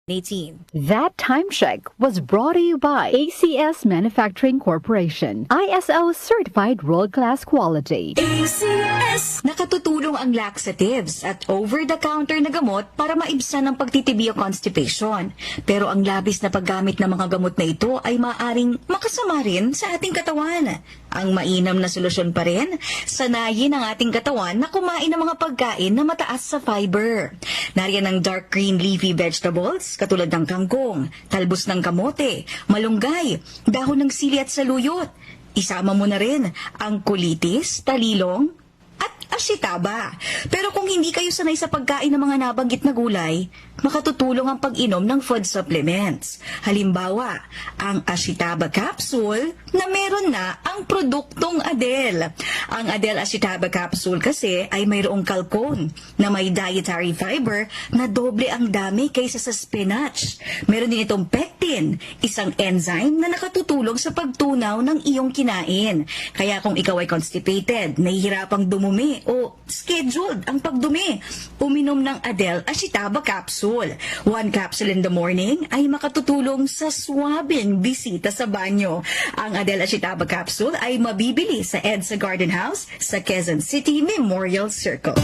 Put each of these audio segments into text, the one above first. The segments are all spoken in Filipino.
18. That time check was brought to you by ACS Manufacturing Corporation, ISO certified world-class quality. ACS! Nakatutulong ang laxatives at over-the-counter na gamot para maibsan ang pagtitibi o constipation. Pero ang labis na paggamit ng mga gamot na ito ay maaring makasama rin sa ating katawan. Ang mainam na solusyon pa rin, sanayin ang ating katawan na kumain ng mga pagkain na mataas sa fiber. Nariyan ang dark green leafy vegetables, katulad ng kangkong, talbos ng kamote, malunggay, dahon ng sili at saluyot. Isama mo na rin ang kulitis, talilong, at ashitaba. Pero kung hindi kayo sanay sa pagkain ng mga nabanggit na gulay, makatutulong ang pag-inom ng food supplements. Halimbawa, ang ashitaba capsule na meron na ang produktong Adele. Ang Adele Ashitaba capsule kasi ay mayroong kalkon na may dietary fiber na doble ang dami kaysa sa spinach. Meron din itong pectin, isang enzyme na nakatutulong sa pagtunaw ng iyong kinain. Kaya kung ikaw ay constipated, nahihirapang dumumi o scheduled ang pagdumi, uminom ng Adele Ashitaba capsule. 1 capsule in the morning ay makatutulong sa swabing bisita sa banyo. Ang Adele Ashitaba capsule ay mabibili sa EDSA Garden House sa Quezon City Memorial Circle.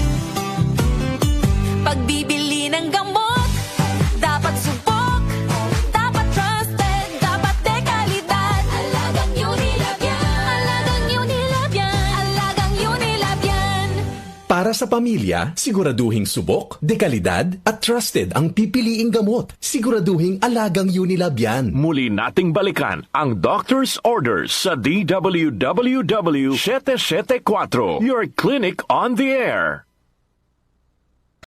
Pagbibili ng gamot, dapat subok, dapat trusted, dapat dekalidad. Alagang Unilab yan, alagang Unilab yan, alagang Unilab yan. Para sa pamilya, siguraduhing subok, dekalidad at trusted ang pipiliing gamot. Siguraduhing alagang Unilab yan. Muli nating balikan ang doctor's orders sa DWWW 774, your clinic on the air.